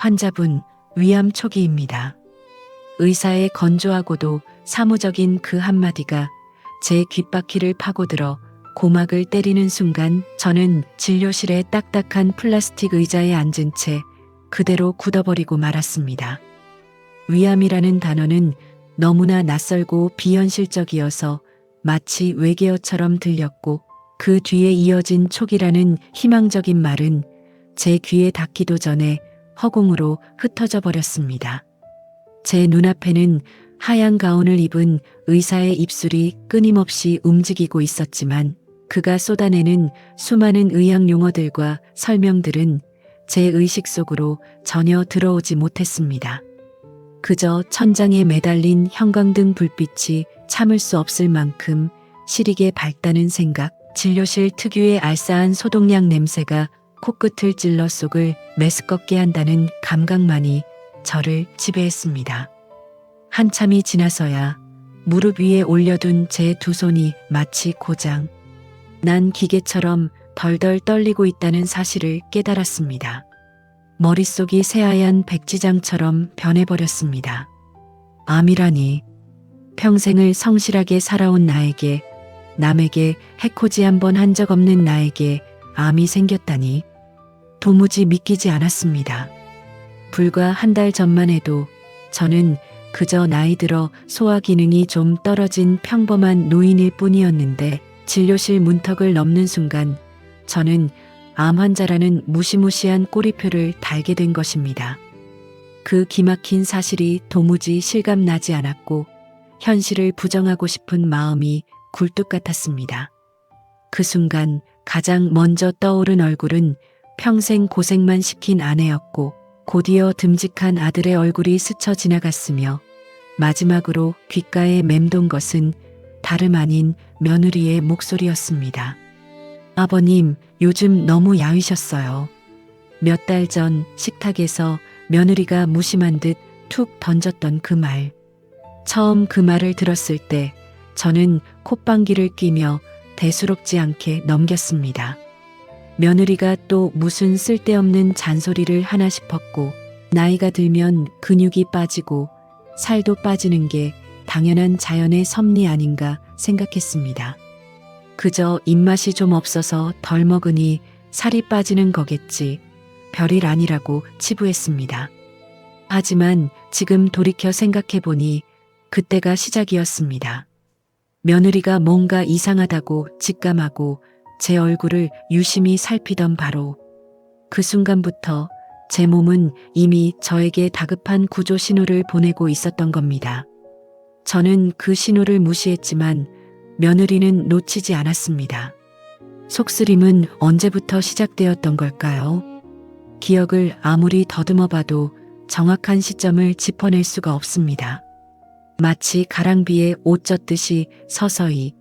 환자분, 위암 초기입니다. 의사의 건조하고도 사무적인 그 한마디가 제 귓바퀴를 파고들어 고막을 때리는 순간 저는 진료실의 딱딱한 플라스틱 의자에 앉은 채 그대로 굳어버리고 말았습니다. 위암이라는 단어는 너무나 낯설고 비현실적이어서 마치 외계어처럼 들렸고 그 뒤에 이어진 초기라는 희망적인 말은 제 귀에 닿기도 전에 허공으로 흩어져 버렸습니다. 제 눈앞에는 하얀 가운을 입은 의사의 입술이 끊임없이 움직이고 있었지만 그가 쏟아내는 수많은 의학 용어들과 설명들은 제 의식 속으로 전혀 들어오지 못했습니다. 그저 천장에 매달린 형광등 불빛이 참을 수 없을 만큼 시리게 밝다는 생각, 진료실 특유의 알싸한 소독약 냄새가 코끝을 찔러 속을 메스껍게 한다는 감각만이 저를 지배했습니다. 한참이 지나서야 무릎 위에 올려둔 제 두 손이 마치 고장 난 기계처럼 덜덜 떨리고 있다는 사실을 깨달았습니다. 머릿속이 새하얀 백지장처럼 변해버렸습니다. 암이라니, 평생을 성실하게 살아온 나에게, 남에게 해코지 한 번 한 적 없는 나에게 암이 생겼다니 도무지 믿기지 않았습니다. 불과 한 달 전만 해도 저는 그저 나이 들어 소화 기능이 좀 떨어진 평범한 노인일 뿐이었는데 진료실 문턱을 넘는 순간 저는 암 환자라는 무시무시한 꼬리표를 달게 된 것입니다. 그 기막힌 사실이 도무지 실감나지 않았고 현실을 부정하고 싶은 마음이 굴뚝 같았습니다. 그 순간 가장 먼저 떠오른 얼굴은 평생 고생만 시킨 아내였고 곧이어 듬직한 아들의 얼굴이 스쳐 지나갔으며 마지막으로 귓가에 맴돈 것은 다름 아닌 며느리의 목소리였습니다. 아버님, 요즘 너무 야위셨어요. 몇 달 전 식탁에서 며느리가 무심한 듯 툭 던졌던 그 말. 처음 그 말을 들었을 때 저는 콧방귀를 뀌며 대수롭지 않게 넘겼습니다. 며느리가 또 무슨 쓸데없는 잔소리를 하나 싶었고 나이가 들면 근육이 빠지고 살도 빠지는 게 당연한 자연의 섭리 아닌가 생각했습니다. 그저 입맛이 좀 없어서 덜 먹으니 살이 빠지는 거겠지. 별일 아니라고 치부했습니다. 하지만 지금 돌이켜 생각해보니 그때가 시작이었습니다. 며느리가 뭔가 이상하다고 직감하고 제 얼굴을 유심히 살피던 바로 그 순간부터 제 몸은 이미 저에게 다급한 구조 신호를 보내고 있었던 겁니다. 저는 그 신호를 무시했지만 며느리는 놓치지 않았습니다. 속쓰림은 언제부터 시작되었던 걸까요? 기억을 아무리 더듬어 봐도 정확한 시점을 짚어낼 수가 없습니다. 마치 가랑비에 옷 젖듯이 서서히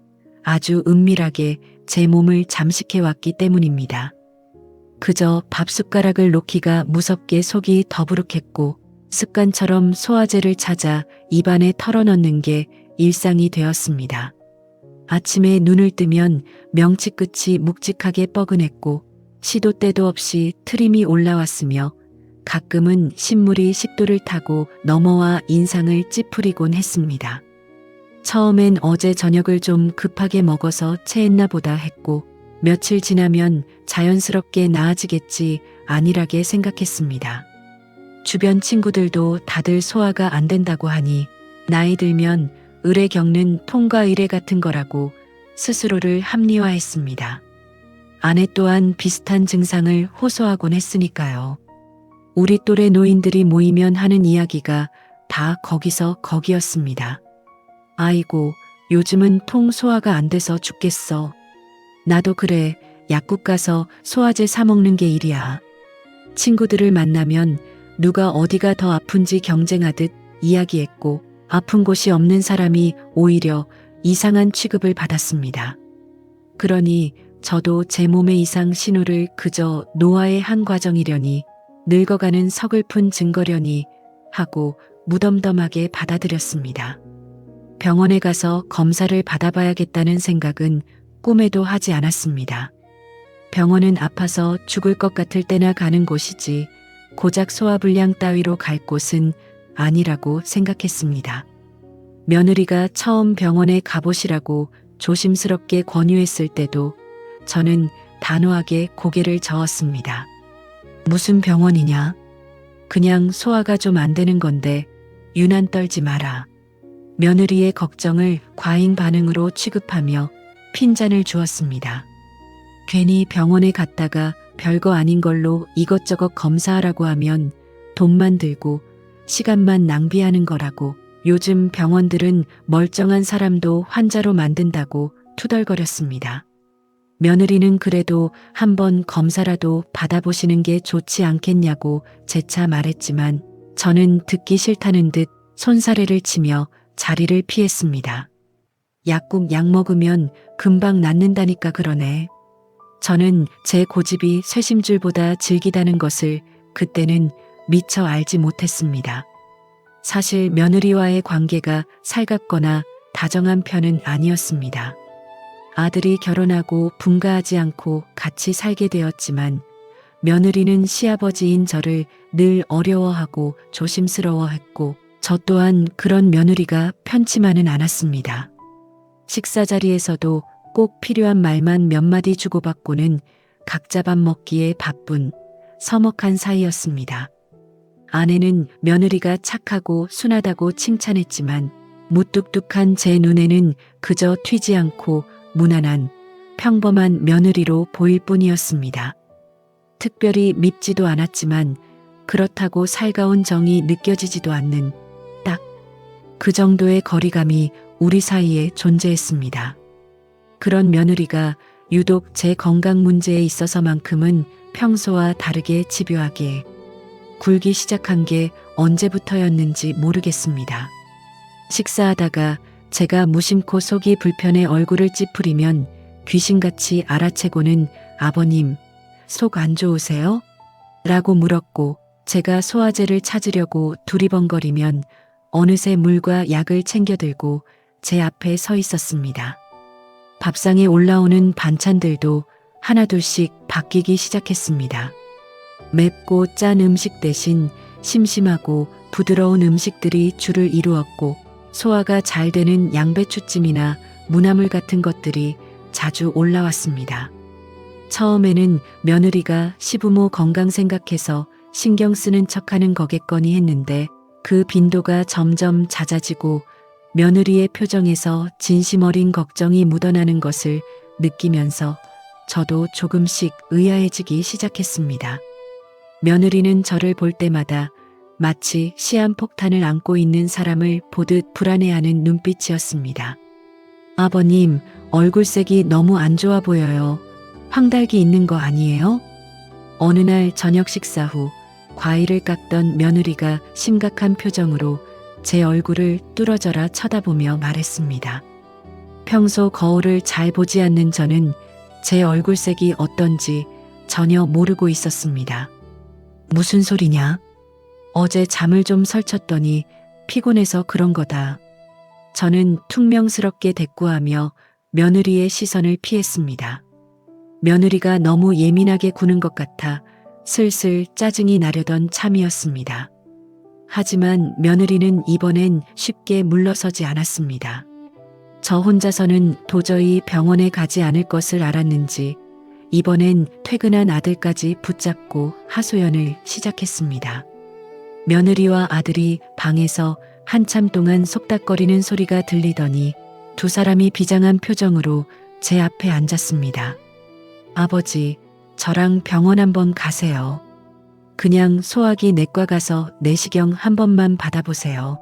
아주 은밀하게 제 몸을 잠식해 왔기 때문입니다. 그저 밥숟가락을 놓기가 무섭게 속이 더부룩했고 습관처럼 소화제를 찾아 입안에 털어넣는 게 일상이 되었습니다. 아침에 눈을 뜨면 명치 끝이 묵직하게 뻐근했고 시도 때도 없이 트림이 올라왔으며 가끔은 신물이 식도를 타고 넘어와 인상을 찌푸리곤 했습니다. 처음엔 어제 저녁을 좀 급하게 먹어서 체했나 보다 했고 며칠 지나면 자연스럽게 나아지겠지 안일하게 생각했습니다. 주변 친구들도 다들 소화가 안 된다고 하니 나이 들면 을에 겪는 통과 의례 같은 거라고 스스로를 합리화했습니다. 아내 또한 비슷한 증상을 호소하곤 했으니까요. 우리 또래 노인들이 모이면 하는 이야기가 다 거기서 거기였습니다. 아이고, 요즘은 통 소화가 안 돼서 죽겠어. 나도 그래, 약국 가서 소화제 사 먹는 게 일이야. 친구들을 만나면 누가 어디가 더 아픈지 경쟁하듯 이야기했고 아픈 곳이 없는 사람이 오히려 이상한 취급을 받았습니다. 그러니 저도 제 몸의 이상 신호를 그저 노화의 한 과정이려니 늙어가는 서글픈 증거려니 하고 무덤덤하게 받아들였습니다. 병원에 가서 검사를 받아봐야겠다는 생각은 꿈에도 하지 않았습니다. 병원은 아파서 죽을 것 같을 때나 가는 곳이지 고작 소화불량 따위로 갈 곳은 아니라고 생각했습니다. 며느리가 처음 병원에 가보시라고 조심스럽게 권유했을 때도 저는 단호하게 고개를 저었습니다. 무슨 병원이냐? 그냥 소화가 좀 안 되는 건데 유난 떨지 마라. 며느리의 걱정을 과잉 반응으로 취급하며 핀잔을 주었습니다. 괜히 병원에 갔다가 별거 아닌 걸로 이것저것 검사하라고 하면 돈만 들고 시간만 낭비하는 거라고 요즘 병원들은 멀쩡한 사람도 환자로 만든다고 투덜거렸습니다. 며느리는 그래도 한번 검사라도 받아보시는 게 좋지 않겠냐고 재차 말했지만 저는 듣기 싫다는 듯 손사래를 치며 자리를 피했습니다. 약국 약 먹으면 금방 낫는다니까 그러네. 저는 제 고집이 쇠심줄보다 질기다는 것을 그때는 미처 알지 못했습니다. 사실 며느리와의 관계가 살갑거나 다정한 편은 아니었습니다. 아들이 결혼하고 분가하지 않고 같이 살게 되었지만 며느리는 시아버지인 저를 늘 어려워하고 조심스러워했고 저 또한 그런 며느리가 편치만은 않았습니다. 식사 자리에서도 꼭 필요한 말만 몇 마디 주고받고는 각자 밥 먹기에 바쁜 서먹한 사이였습니다. 아내는 며느리가 착하고 순하다고 칭찬했지만 무뚝뚝한 제 눈에는 그저 튀지 않고 무난한 평범한 며느리로 보일 뿐이었습니다. 특별히 밉지도 않았지만 그렇다고 살가운 정이 느껴지지도 않는 딱 그 정도의 거리감이 우리 사이에 존재했습니다. 그런 며느리가 유독 제 건강 문제에 있어서만큼은 평소와 다르게 집요하게 굴기 시작한 게 언제부터였는지 모르겠습니다. 식사하다가 제가 무심코 속이 불편해 얼굴을 찌푸리면 귀신같이 알아채고는 아버님, 속 안 좋으세요? 라고 물었고 제가 소화제를 찾으려고 두리번거리면 어느새 물과 약을 챙겨들고 제 앞에 서 있었습니다. 밥상에 올라오는 반찬들도 하나둘씩 바뀌기 시작했습니다. 맵고 짠 음식 대신 심심하고 부드러운 음식들이 주를 이루었고 소화가 잘 되는 양배추찜이나 무나물 같은 것들이 자주 올라왔습니다. 처음에는 며느리가 시부모 건강 생각해서 신경 쓰는 척하는 거겠거니 했는데 그 빈도가 점점 잦아지고 며느리의 표정에서 진심 어린 걱정이 묻어나는 것을 느끼면서 저도 조금씩 의아해지기 시작했습니다. 며느리는 저를 볼 때마다 마치 시한폭탄을 안고 있는 사람을 보듯 불안해하는 눈빛이었습니다. 아버님, 얼굴색이 너무 안 좋아 보여요. 황달기 있는 거 아니에요? 어느 날 저녁 식사 후 과일을 깎던 며느리가 심각한 표정으로 제 얼굴을 뚫어져라 쳐다보며 말했습니다. 평소 거울을 잘 보지 않는 저는 제 얼굴색이 어떤지 전혀 모르고 있었습니다. 무슨 소리냐? 어제 잠을 좀 설쳤더니 피곤해서 그런 거다. 저는 퉁명스럽게 대꾸하며 며느리의 시선을 피했습니다. 며느리가 너무 예민하게 구는 것 같아 슬슬 짜증이 나려던 참이었습니다. 하지만 며느리는 이번엔 쉽게 물러서지 않았습니다. 저 혼자서는 도저히 병원에 가지 않을 것을 알았는지 이번엔 퇴근한 아들까지 붙잡고 하소연을 시작했습니다. 며느리와 아들이 방에서 한참 동안 속닥거리는 소리가 들리더니 두 사람이 비장한 표정으로 제 앞에 앉았습니다. 아버지, 저랑 병원 한번 가세요. 그냥 소화기 내과 가서 내시경 한 번만 받아보세요.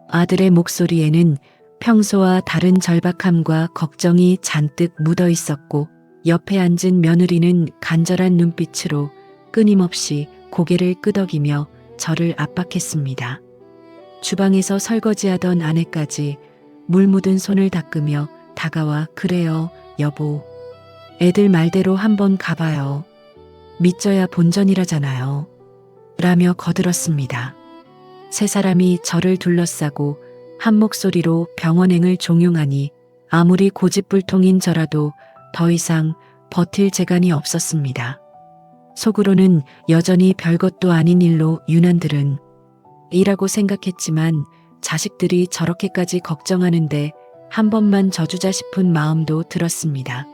아들의 목소리에는 평소와 다른 절박함과 걱정이 잔뜩 묻어 있었고 옆에 앉은 며느리는 간절한 눈빛으로 끊임없이 고개를 끄덕이며 저를 압박했습니다. 주방에서 설거지하던 아내까지 물 묻은 손을 닦으며 다가와 그래요, 여보. 애들 말대로 한번 가봐요. 믿져야 본전이라잖아요. 라며 거들었습니다. 세 사람이 저를 둘러싸고 한 목소리로 병원행을 종용하니 아무리 고집불통인 저라도 더 이상 버틸 재간이 없었습니다. 속으로는 여전히 별것도 아닌 일로 유난들은 이라고 생각했지만 자식들이 저렇게까지 걱정하는데 한 번만 져주자 싶은 마음도 들었습니다.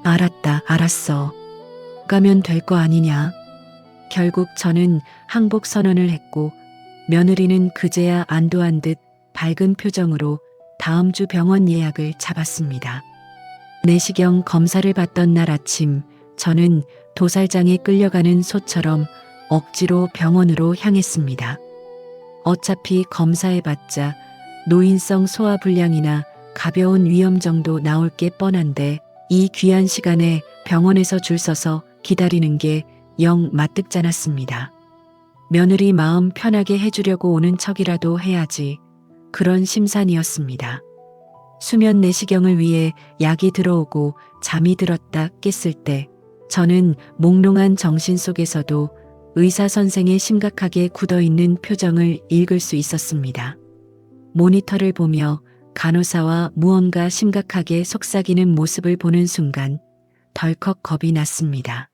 알았다, 알았어. 가면 될 거 아니냐. 결국 저는 항복 선언을 했고 며느리는 그제야 안도한 듯 밝은 표정으로 다음 주 병원 예약을 잡았습니다. 내시경 검사를 받던 날 아침 저는 도살장에 끌려가는 소처럼 억지로 병원으로 향했습니다. 어차피 검사해봤자 노인성 소화불량이나 가벼운 위염 정도 나올 게 뻔한데 이 귀한 시간에 병원에서 줄 서서 기다리는 게 영 마뜩잖았습니다. 며느리 마음 편하게 해주려고 오는 척이라도 해야지. 그런 심산이었습니다. 수면 내시경을 위해 약이 들어오고 잠이 들었다 깼을 때 저는 몽롱한 정신 속에서도 의사 선생의 심각하게 굳어있는 표정을 읽을 수 있었습니다. 모니터를 보며 간호사와 무언가 심각하게 속삭이는 모습을 보는 순간 덜컥 겁이 났습니다.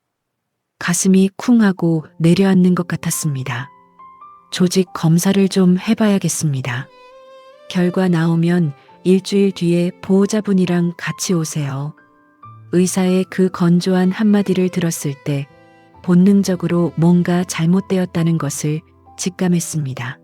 가슴이 쿵 하고 내려앉는 것 같았습니다. 조직 검사를 좀 해봐야겠습니다. 결과 나오면 일주일 뒤에 보호자분이랑 같이 오세요. 의사의 그 건조한 한마디를 들었을 때 본능적으로 뭔가 잘못되었다는 것을 직감했습니다.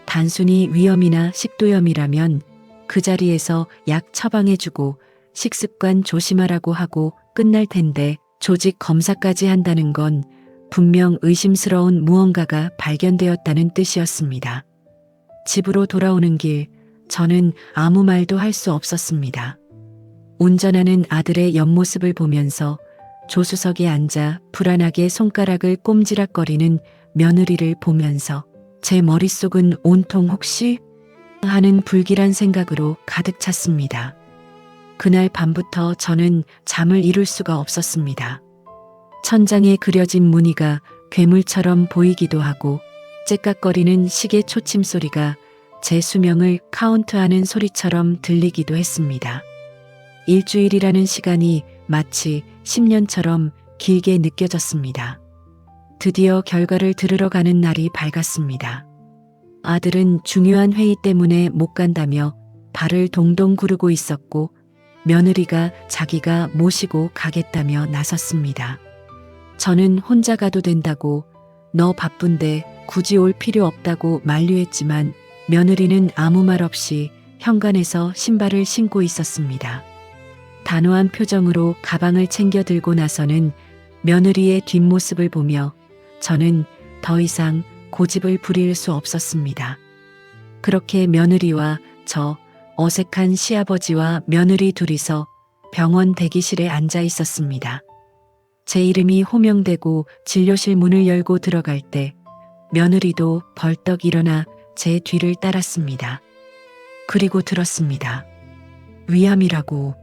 단순히 위염이나 식도염이라면 그 자리에서 약 처방해주고 식습관 조심하라고 하고 끝날 텐데 조직 검사까지 한다는 건 분명 의심스러운 무언가가 발견되었다는 뜻이었습니다. 집으로 돌아오는 길 저는 아무 말도 할 수 없었습니다. 운전하는 아들의 옆모습을 보면서 조수석에 앉아 불안하게 손가락을 꼼지락거리는 며느리를 보면서 제 머릿속은 온통 혹시 하는 불길한 생각으로 가득 찼습니다. 그날 밤부터 저는 잠을 이룰 수가 없었습니다. 천장에 그려진 무늬가 괴물처럼 보이기도 하고 째깍거리는 시계 초침 소리가 제 수명을 카운트하는 소리처럼 들리기도 했습니다. 일주일이라는 시간이 마치 10년처럼 길게 느껴졌습니다. 드디어 결과를 들으러 가는 날이 밝았습니다. 아들은 중요한 회의 때문에 못 간다며 발을 동동 구르고 있었고 며느리가 자기가 모시고 가겠다며 나섰습니다. 저는 혼자 가도 된다고 너 바쁜데 굳이 올 필요 없다고 만류했지만 며느리는 아무 말 없이 현관에서 신발을 신고 있었습니다. 단호한 표정으로 가방을 챙겨 들고 나서는 며느리의 뒷모습을 보며 저는 더 이상 고집을 부릴 수 없었습니다. 그렇게 며느리와 저 어색한 시아버지와 며느리 둘이서 병원 대기실에 앉아 있었습니다. 제 이름이 호명되고 진료실 문을 열고 들어갈 때 며느리도 벌떡 일어나 제 뒤를 따랐습니다. 그리고 들었습니다. 위암이라고.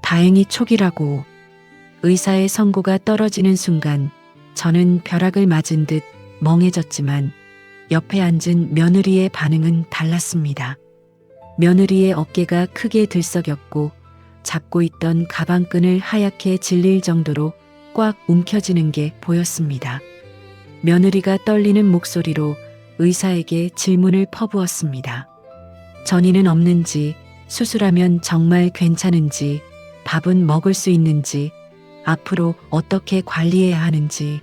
다행히 초기라고. 의사의 선고가 떨어지는 순간 저는 벼락을 맞은 듯 멍해졌지만 옆에 앉은 며느리의 반응은 달랐습니다. 며느리의 어깨가 크게 들썩였고 잡고 있던 가방끈을 하얗게 질릴 정도로 꽉 움켜쥐는 게 보였습니다. 며느리가 떨리는 목소리로 의사에게 질문을 퍼부었습니다. 전이는 없는지, 수술하면 정말 괜찮은지, 밥은 먹을 수 있는지, 앞으로 어떻게 관리해야 하는지.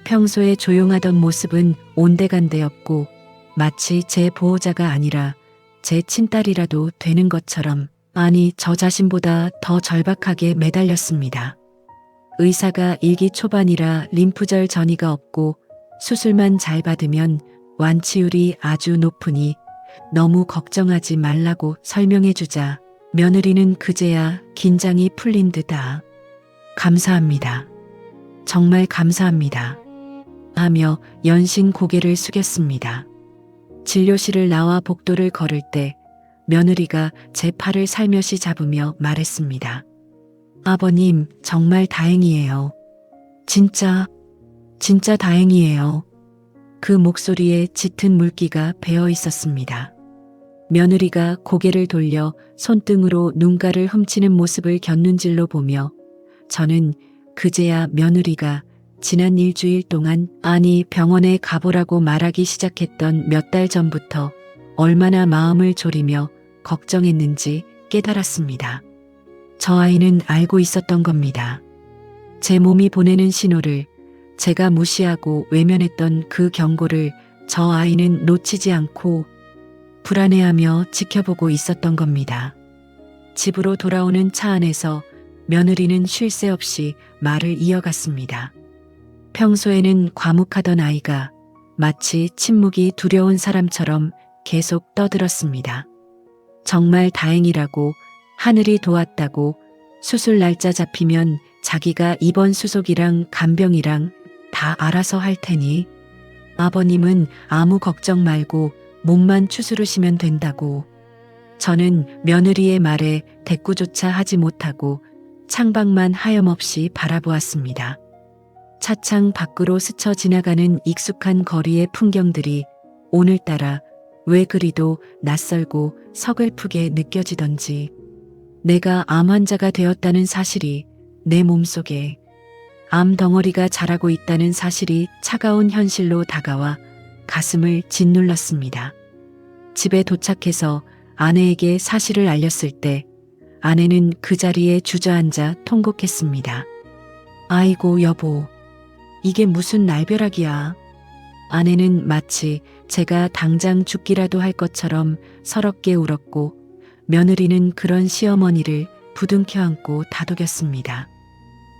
평소에 조용하던 모습은 온데간데였고 마치 제 보호자가 아니라 제 친딸이라도 되는 것처럼, 아니 저 자신보다 더 절박하게 매달렸습니다. 의사가 일기 초반이라 림프절 전이가 없고 수술만 잘 받으면 완치율이 아주 높으니 너무 걱정하지 말라고 설명해주자 며느리는 그제야 긴장이 풀린 듯아 감사합니다. 정말 감사합니다. 하며 연신 고개를 숙였습니다. 진료실을 나와 복도를 걸을 때 며느리가 제 팔을 살며시 잡으며 말했습니다. 아버님, 정말 다행이에요. 진짜 다행이에요. 그 목소리에 짙은 물기가 배어 있었습니다. 며느리가 고개를 돌려 손등으로 눈가를 훔치는 모습을 곁눈질로 보며 저는 그제야 며느리가 지난 일주일 동안 아니 병원에 가보라고 말하기 시작했던 몇 달 전부터 얼마나 마음을 졸이며 걱정했는지 깨달았습니다. 저 아이는 알고 있었던 겁니다. 제 몸이 보내는 신호를, 제가 무시하고 외면했던 그 경고를 저 아이는 놓치지 않고 불안해하며 지켜보고 있었던 겁니다. 집으로 돌아오는 차 안에서 며느리는 쉴 새 없이 말을 이어갔습니다. 평소에는 과묵하던 아이가 마치 침묵이 두려운 사람처럼 계속 떠들었습니다. 정말 다행이라고, 하늘이 도왔다고, 수술 날짜 잡히면 자기가 입원 수속이랑 간병이랑 다 알아서 할 테니 아버님은 아무 걱정 말고 몸만 추스르시면 된다고. 저는 며느리의 말에 대꾸조차 하지 못하고 창밖만 하염없이 바라보았습니다. 차창 밖으로 스쳐 지나가는 익숙한 거리의 풍경들이 오늘따라 왜 그리도 낯설고 서글프게 느껴지던지, 내가 암 환자가 되었다는 사실이 내 몸속에 암 덩어리가 자라고 있다는 사실이 차가운 현실로 다가와 가슴을 짓눌렀습니다. 집에 도착해서 아내에게 사실을 알렸을 때 아내는 그 자리에 주저앉아 통곡했습니다. 아이고 여보, 이게 무슨 날벼락이야. 아내는 마치 제가 당장 죽기라도 할 것처럼 서럽게 울었고, 며느리는 그런 시어머니를 부둥켜 안고 다독였습니다.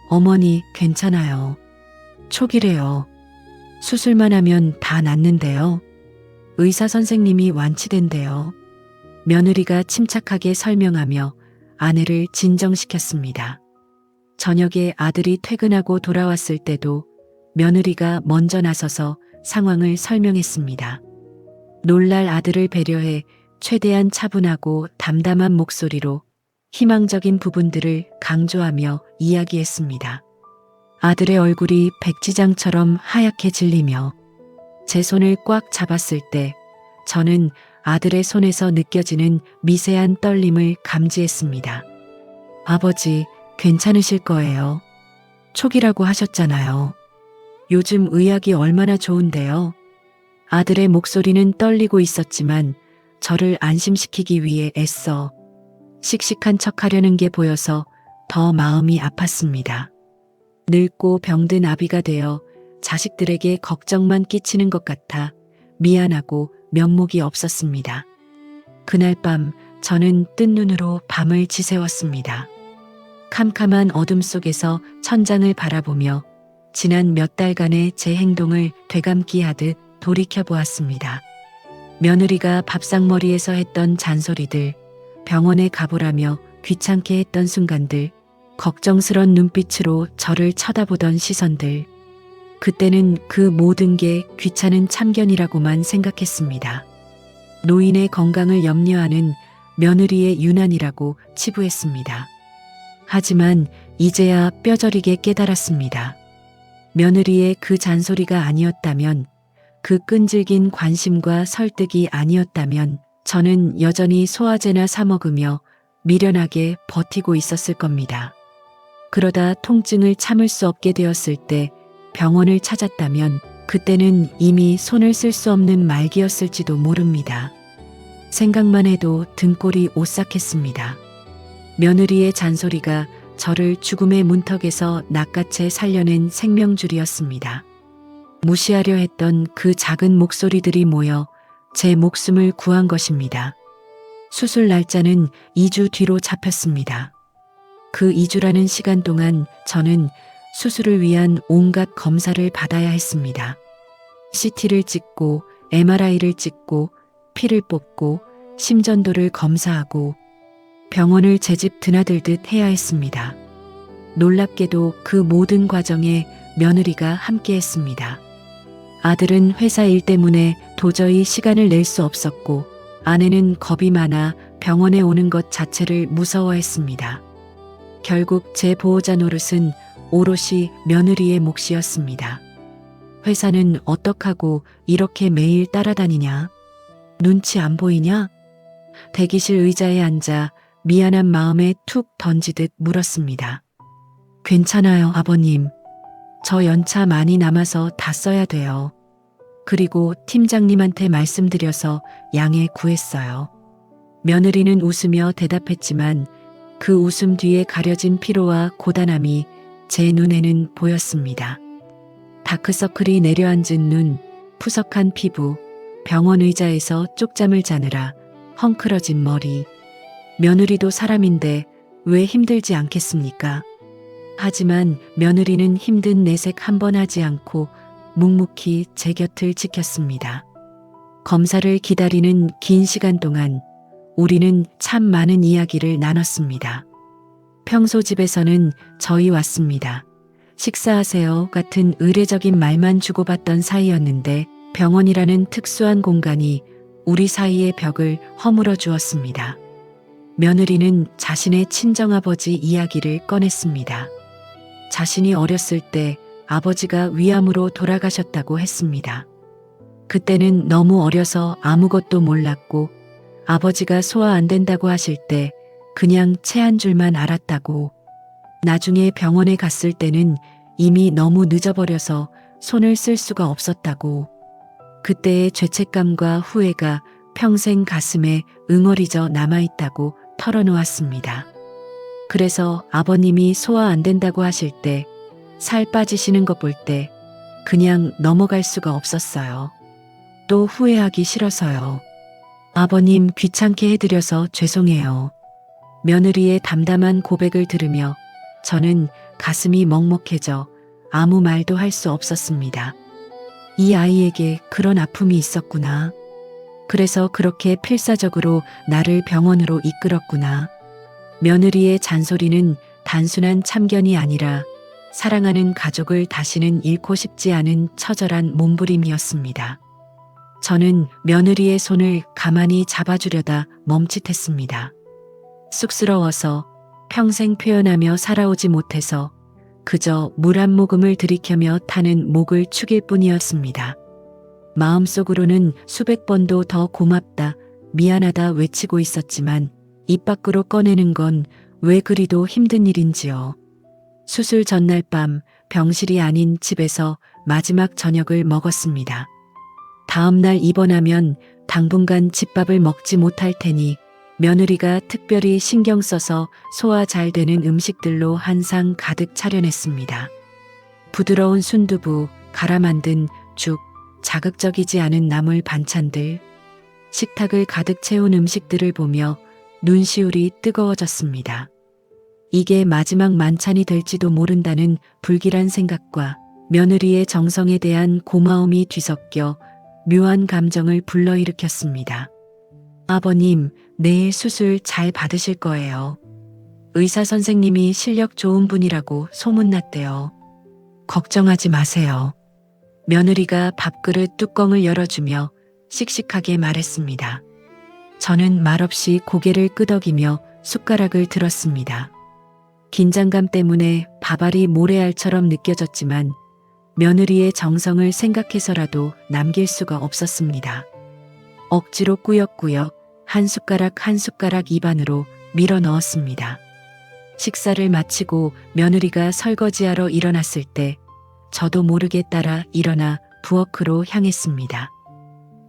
어머니 괜찮아요. 초기래요. 수술만 하면 다 낫는데요. 의사 선생님이 완치된대요. 며느리가 침착하게 설명하며 아내를 진정시켰습니다. 저녁에 아들이 퇴근하고 돌아왔을 때도 며느리가 먼저 나서서 상황을 설명했습니다. 놀랄 아들을 배려해 최대한 차분하고 담담한 목소리로 희망적인 부분들을 강조하며 이야기했습니다. 아들의 얼굴이 백지장처럼 하얗게 질리며 제 손을 꽉 잡았을 때 저는 아들의 손에서 느껴지는 미세한 떨림을 감지했습니다. 아버지, 괜찮으실 거예요. 초기라고 하셨잖아요. 요즘 의학이 얼마나 좋은데요. 아들의 목소리는 떨리고 있었지만 저를 안심시키기 위해 애써 씩씩한 척하려는 게 보여서 더 마음이 아팠습니다. 늙고 병든 아비가 되어 자식들에게 걱정만 끼치는 것 같아 미안하고 면목이 없었습니다. 그날 밤 저는 뜬 눈으로 밤을 지새웠습니다. 캄캄한 어둠 속에서 천장을 바라보며 지난 몇 달간의 제 행동을 되감기 하듯 돌이켜보았습니다. 며느리가 밥상머리에서 했던 잔소리들, 병원에 가보라며 귀찮게 했던 순간들, 걱정스런 눈빛으로 저를 쳐다보던 시선들. 그때는 그 모든 게 귀찮은 참견이라고만 생각했습니다. 노인의 건강을 염려하는 며느리의 유난이라고 치부했습니다. 하지만 이제야 뼈저리게 깨달았습니다. 며느리의 그 잔소리가 아니었다면, 그 끈질긴 관심과 설득이 아니었다면 저는 여전히 소화제나 사 먹으며 미련하게 버티고 있었을 겁니다. 그러다 통증을 참을 수 없게 되었을 때 병원을 찾았다면 그때는 이미 손을 쓸 수 없는 말기였을지도 모릅니다. 생각만 해도 등골이 오싹했습니다. 며느리의 잔소리가 저를 죽음의 문턱에서 낚아채 살려낸 생명줄이었습니다. 무시하려 했던 그 작은 목소리들이 모여 제 목숨을 구한 것입니다. 수술 날짜는 2주 뒤로 잡혔습니다. 그 2주라는 시간 동안 저는 수술을 위한 온갖 검사를 받아야 했습니다. CT를 찍고 MRI를 찍고 피를 뽑고 심전도를 검사하고 병원을 제 집 드나들듯 해야 했습니다. 놀랍게도 그 모든 과정에 며느리가 함께했습니다. 아들은 회사 일 때문에 도저히 시간을 낼 수 없었고 아내는 겁이 많아 병원에 오는 것 자체를 무서워했습니다. 결국 제 보호자 노릇은 오롯이 며느리의 몫이었습니다. 회사는 어떡하고 이렇게 매일 따라다니냐? 눈치 안 보이냐? 대기실 의자에 앉아 미안한 마음에 툭 던지듯 물었습니다. 괜찮아요, 아버님. 저 연차 많이 남아서 다 써야 돼요. 그리고 팀장님한테 말씀드려서 양해 구했어요. 며느리는 웃으며 대답했지만 그 웃음 뒤에 가려진 피로와 고단함이 제 눈에는 보였습니다. 다크서클이 내려앉은 눈, 푸석한 피부, 병원 의자에서 쪽잠을 자느라 헝클어진 머리. 며느리도 사람인데 왜 힘들지 않겠습니까? 하지만 며느리는 힘든 내색 한 번 하지 않고 묵묵히 제 곁을 지켰습니다. 검사를 기다리는 긴 시간 동안 우리는 참 많은 이야기를 나눴습니다. 평소 집에서는 저희 왔습니다. 식사하세요 같은 의례적인 말만 주고받던 사이였는데 병원이라는 특수한 공간이 우리 사이의 벽을 허물어 주었습니다. 며느리는 자신의 친정아버지 이야기를 꺼냈습니다. 자신이 어렸을 때 아버지가 위암으로 돌아가셨다고 했습니다. 그때는 너무 어려서 아무것도 몰랐고 아버지가 소화 안 된다고 하실 때 그냥 체 한 줄만 알았다고. 나중에 병원에 갔을 때는 이미 너무 늦어버려서 손을 쓸 수가 없었다고. 그때의 죄책감과 후회가 평생 가슴에 응어리져 남아있다고 털어놓았습니다. 그래서 아버님이 소화 안 된다고 하실 때 살 빠지시는 것 볼 때 그냥 넘어갈 수가 없었어요. 또 후회하기 싫어서요. 아버님 귀찮게 해드려서 죄송해요. 며느리의 담담한 고백을 들으며 저는 가슴이 먹먹해져 아무 말도 할 수 없었습니다. 이 아이에게 그런 아픔이 있었구나. 그래서 그렇게 필사적으로 나를 병원으로 이끌었구나. 며느리의 잔소리는 단순한 참견이 아니라 사랑하는 가족을 다시는 잃고 싶지 않은 처절한 몸부림이었습니다. 저는 며느리의 손을 가만히 잡아주려다 멈칫했습니다. 쑥스러워서 평생 표현하며 살아오지 못해서 그저 물 한 모금을 들이켜며 타는 목을 축일 뿐이었습니다. 마음속으로는 수백 번도 더 고맙다, 미안하다 외치고 있었지만 입 밖으로 꺼내는 건 왜 그리도 힘든 일인지요. 수술 전날 밤 병실이 아닌 집에서 마지막 저녁을 먹었습니다. 다음 날 입원하면 당분간 집밥을 먹지 못할 테니 며느리가 특별히 신경 써서 소화 잘 되는 음식들로 한 상 가득 차려냈습니다. 부드러운 순두부, 갈아 만든 죽, 자극적이지 않은 나물 반찬들, 식탁을 가득 채운 음식들을 보며 눈시울이 뜨거워졌습니다. 이게 마지막 만찬이 될지도 모른다는 불길한 생각과 며느리의 정성에 대한 고마움이 뒤섞여 묘한 감정을 불러일으켰습니다. 아버님, 내일 수술 잘 받으실 거예요. 의사 선생님이 실력 좋은 분이라고 소문났대요. 걱정하지 마세요. 며느리가 밥그릇 뚜껑을 열어주며 씩씩하게 말했습니다. 저는 말없이 고개를 끄덕이며 숟가락을 들었습니다. 긴장감 때문에 밥알이 모래알처럼 느껴졌지만 며느리의 정성을 생각해서라도 남길 수가 없었습니다. 억지로 꾸역꾸역 한 숟가락 한 숟가락 입안으로 밀어 넣었습니다. 식사를 마치고 며느리가 설거지하러 일어났을 때 저도 모르게 따라 일어나 부엌으로 향했습니다.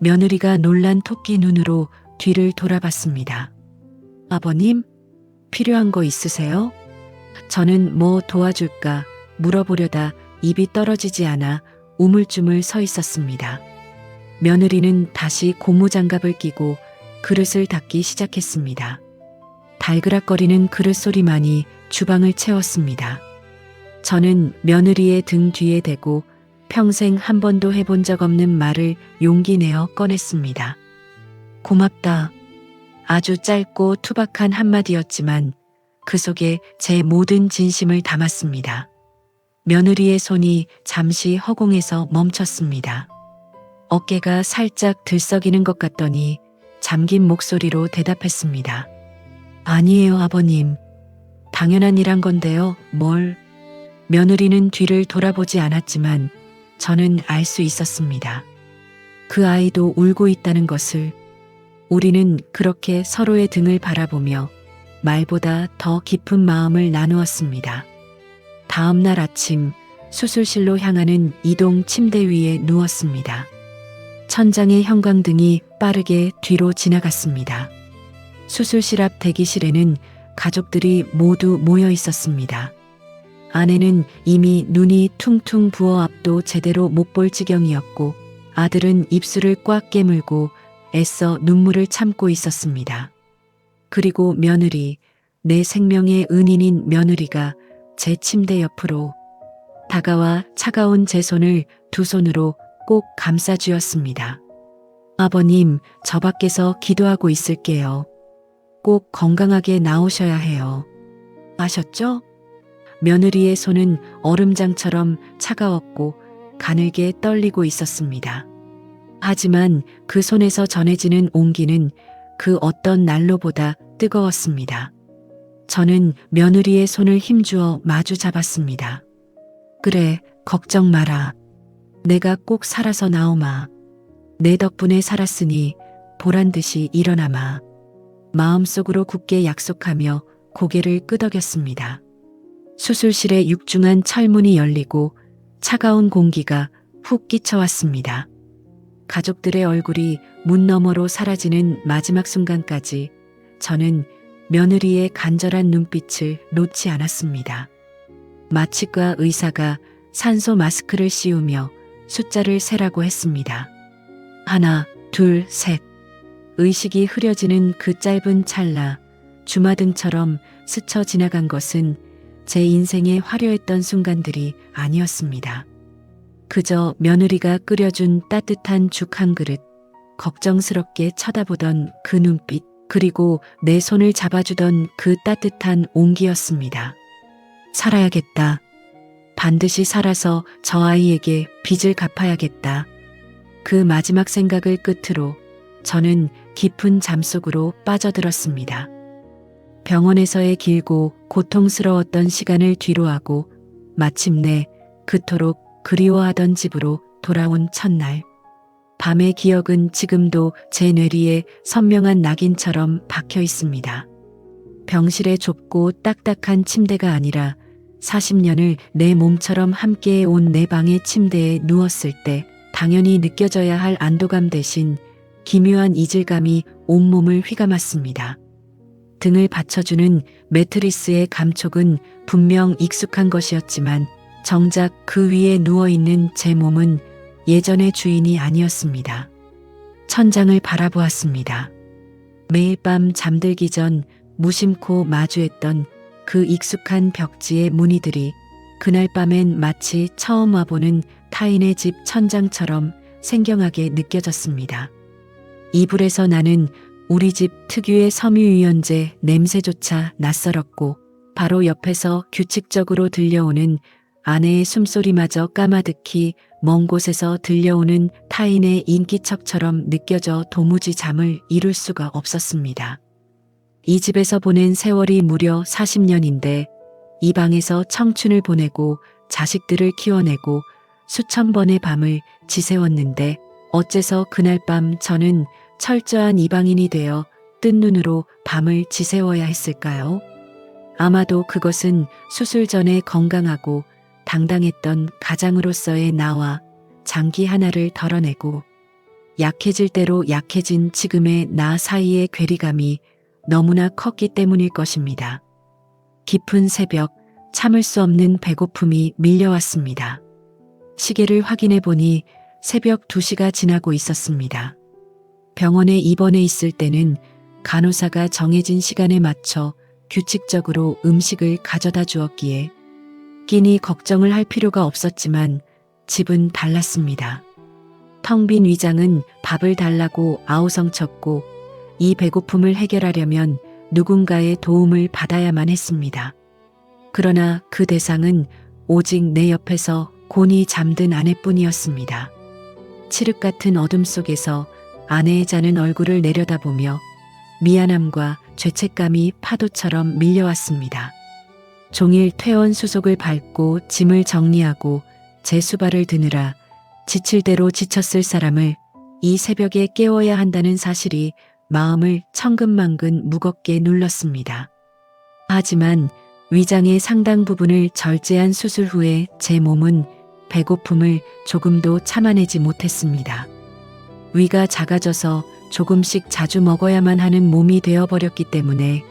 며느리가 놀란 토끼 눈으로 뒤를 돌아봤습니다. 아버님, 필요한 거 있으세요? 저는 뭐 도와줄까 물어보려다 입이 떨어지지 않아 우물쭈물 서 있었습니다. 며느리는 다시 고무장갑을 끼고 그릇을 닦기 시작했습니다. 달그락거리는 그릇 소리만이 주방을 채웠습니다. 저는 며느리의 등 뒤에 대고 평생 한 번도 해본 적 없는 말을 용기 내어 꺼냈습니다. 고맙다. 아주 짧고 투박한 한마디였지만 그 속에 제 모든 진심을 담았습니다. 며느리의 손이 잠시 허공에서 멈췄습니다. 어깨가 살짝 들썩이는 것 같더니 잠긴 목소리로 대답했습니다. 아니에요, 아버님. 당연한 일한 건데요. 뭘? 며느리는 뒤를 돌아보지 않았지만 저는 알 수 있었습니다. 그 아이도 울고 있다는 것을. 우리는 그렇게 서로의 등을 바라보며 말보다 더 깊은 마음을 나누었습니다. 다음 날 아침 수술실로 향하는 이동 침대 위에 누웠습니다. 천장의 형광등이 빠르게 뒤로 지나갔습니다. 수술실 앞 대기실에는 가족들이 모두 모여 있었습니다. 아내는 이미 눈이 퉁퉁 부어 앞도 제대로 못 볼 지경이었고 아들은 입술을 꽉 깨물고 애써 눈물을 참고 있었습니다. 그리고 며느리, 내 생명의 은인인 며느리가 제 침대 옆으로 다가와 차가운 제 손을 두 손으로 꼭 감싸주었습니다. 아버님, 저 밖에서 기도하고 있을게요. 꼭 건강하게 나오셔야 해요. 아셨죠? 며느리의 손은 얼음장처럼 차가웠고 가늘게 떨리고 있었습니다. 하지만 그 손에서 전해지는 온기는 그 어떤 난로보다 뜨거웠습니다. 저는 며느리의 손을 힘주어 마주 잡았습니다. 그래, 걱정 마라. 내가 꼭 살아서 나오마. 내 덕분에 살았으니 보란듯이 일어나마. 마음속으로 굳게 약속하며 고개를 끄덕였습니다. 수술실의 육중한 철문이 열리고 차가운 공기가 훅 끼쳐왔습니다. 가족들의 얼굴이 문 너머로 사라지는 마지막 순간까지 저는 며느리의 간절한 눈빛을 놓지 않았습니다. 마취과 의사가 산소 마스크를 씌우며 숫자를 세라고 했습니다. 하나, 둘, 셋. 의식이 흐려지는 그 짧은 찰나, 주마등처럼 스쳐 지나간 것은 제 인생의 화려했던 순간들이 아니었습니다. 그저 며느리가 끓여준 따뜻한 죽 한 그릇, 걱정스럽게 쳐다보던 그 눈빛, 그리고 내 손을 잡아주던 그 따뜻한 온기였습니다. 살아야겠다. 반드시 살아서 저 아이에게 빚을 갚아야겠다. 그 마지막 생각을 끝으로 저는 깊은 잠속으로 빠져들었습니다. 병원에서의 길고 고통스러웠던 시간을 뒤로하고 마침내 그토록 그리워하던 집으로 돌아온 첫날. 밤의 기억은 지금도 제 뇌리에 선명한 낙인처럼 박혀 있습니다. 병실의 좁고 딱딱한 침대가 아니라 40년을 내 몸처럼 함께해 온 내 방의 침대에 누웠을 때 당연히 느껴져야 할 안도감 대신 기묘한 이질감이 온몸을 휘감았습니다. 등을 받쳐주는 매트리스의 감촉은 분명 익숙한 것이었지만 정작 그 위에 누워있는 제 몸은 예전의 주인이 아니었습니다. 천장을 바라보았습니다. 매일 밤 잠들기 전 무심코 마주했던 그 익숙한 벽지의 무늬들이 그날 밤엔 마치 처음 와보는 타인의 집 천장처럼 생경하게 느껴졌습니다. 이불에서 나는 우리 집 특유의 섬유유연제 냄새조차 낯설었고 바로 옆에서 규칙적으로 들려오는 아내의 숨소리마저 까마득히 먼 곳에서 들려오는 타인의 인기척처럼 느껴져 도무지 잠을 이룰 수가 없었습니다. 이 집에서 보낸 세월이 무려 40년인데 이 방에서 청춘을 보내고 자식들을 키워내고 수천 번의 밤을 지새웠는데 어째서 그날 밤 저는 철저한 이방인이 되어 뜬 눈으로 밤을 지새워야 했을까요? 아마도 그것은 수술 전에 건강하고 당당했던 가장으로서의 나와 장기 하나를 덜어내고 약해질 대로 약해진 지금의 나 사이의 괴리감이 너무나 컸기 때문일 것입니다. 깊은 새벽, 참을 수 없는 배고픔이 밀려왔습니다. 시계를 확인해 보니 새벽 2시가 지나고 있었습니다. 병원에 입원해 있을 때는 간호사가 정해진 시간에 맞춰 규칙적으로 음식을 가져다 주었기에 끼니 걱정을 할 필요가 없었지만 집은 달랐습니다. 텅 빈 위장은 밥을 달라고 아우성쳤고 이 배고픔을 해결하려면 누군가의 도움을 받아야만 했습니다. 그러나 그 대상은 오직 내 옆에서 곤히 잠든 아내뿐이었습니다. 칠흑 같은 어둠 속에서 아내의 자는 얼굴을 내려다보며 미안함과 죄책감이 파도처럼 밀려왔습니다. 종일 퇴원 수속을 밟고 짐을 정리하고 제 수발을 드느라 지칠 대로 지쳤을 사람을 이 새벽에 깨워야 한다는 사실이 마음을 천근만근 무겁게 눌렀습니다. 하지만 위장의 상당 부분을 절제한 수술 후에 제 몸은 배고픔을 조금도 참아내지 못했습니다. 위가 작아져서 조금씩 자주 먹어야만 하는 몸이 되어버렸기 때문에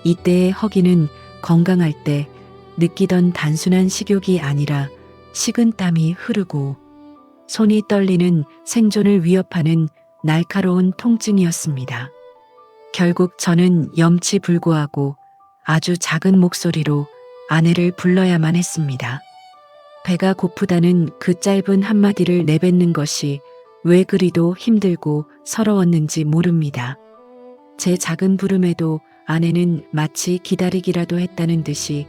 이때의 허기는 건강할 때 느끼던 단순한 식욕이 아니라 식은땀이 흐르고 손이 떨리는 생존을 위협하는 날카로운 통증이었습니다. 결국 저는 염치불고하고 아주 작은 목소리로 아내를 불러야만 했습니다. 배가 고프다는 그 짧은 한마디를 내뱉는 것이 왜 그리도 힘들고 서러웠는지 모릅니다. 제 작은 부름에도 아내는 마치 기다리기라도 했다는 듯이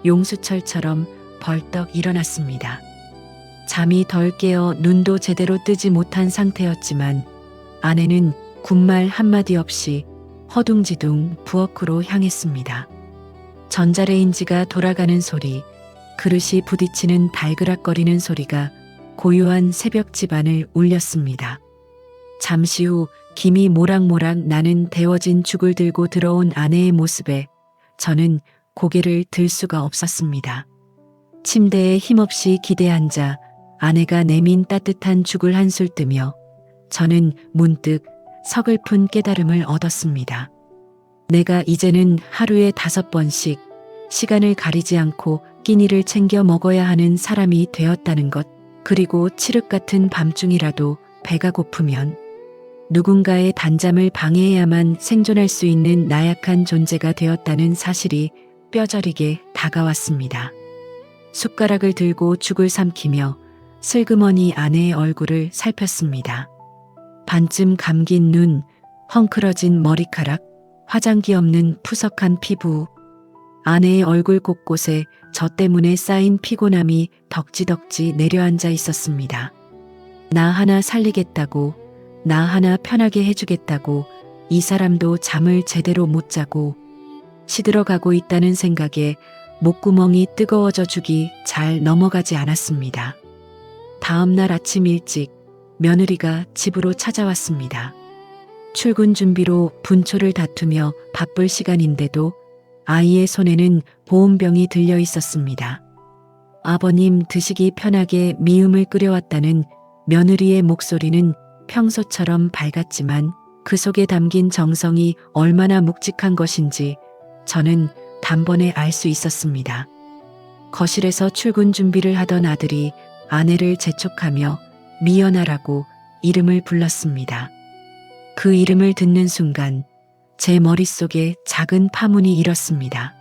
용수철처럼 벌떡 일어났습니다. 잠이 덜 깨어 눈도 제대로 뜨지 못한 상태였지만 아내는 군말 한마디 없이 허둥지둥 부엌으로 향했습니다. 전자레인지가 돌아가는 소리, 그릇이 부딪히는 달그락거리는 소리가 고요한 새벽 집안을 울렸습니다. 잠시 후 김이 모락모락 나는 데워진 죽을 들고 들어온 아내의 모습에 저는 고개를 들 수가 없었습니다. 침대에 힘없이 기대 앉아 아내가 내민 따뜻한 죽을 한술 뜨며 저는 문득 서글픈 깨달음을 얻었습니다. 내가 이제는 하루에 5번씩 시간을 가리지 않고 끼니를 챙겨 먹어야 하는 사람이 되었다는 것, 그리고 칠흑 같은 밤중이라도 배가 고프면 누군가의 단잠을 방해해야만 생존할 수 있는 나약한 존재가 되었다는 사실이 뼈저리게 다가왔습니다. 숟가락을 들고 죽을 삼키며 슬그머니 아내의 얼굴을 살폈습니다. 반쯤 감긴 눈, 헝클어진 머리카락, 화장기 없는 푸석한 피부, 아내의 얼굴 곳곳에 저 때문에 쌓인 피곤함이 덕지덕지 내려앉아 있었습니다. 나 하나 살리겠다고, 나 하나 편하게 해주겠다고 이 사람도 잠을 제대로 못 자고 시들어가고 있다는 생각에 목구멍이 뜨거워져 죽이 잘 넘어가지 않았습니다. 다음 날 아침 일찍 며느리가 집으로 찾아왔습니다. 출근 준비로 분초를 다투며 바쁠 시간인데도 아이의 손에는 보온병이 들려 있었습니다. 아버님 드시기 편하게 미음을 끓여왔다는 며느리의 목소리는 평소처럼 밝았지만 그 속에 담긴 정성이 얼마나 묵직한 것인지 저는 단번에 알 수 있었습니다. 거실에서 출근 준비를 하던 아들이 아내를 재촉하며 미연아라고 이름을 불렀습니다. 그 이름을 듣는 순간 제 머릿속에 작은 파문이 일었습니다.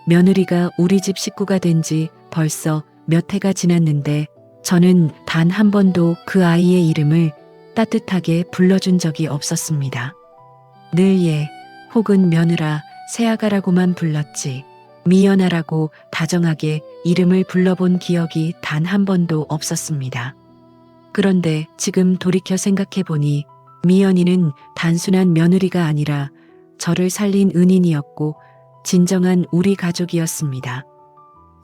며느리가 우리 집 식구가 된 지 벌써 몇 해가 지났는데 저는 단 한 번도 그 아이의 이름을 따뜻하게 불러준 적이 없었습니다. 늘 얘 혹은 며느라, 새아가라고만 불렀지 미연아라고 다정하게 이름을 불러본 기억이 단 한 번도 없었습니다. 그런데 지금 돌이켜 생각해보니 미연이는 단순한 며느리가 아니라 저를 살린 은인이었고 진정한 우리 가족이었습니다.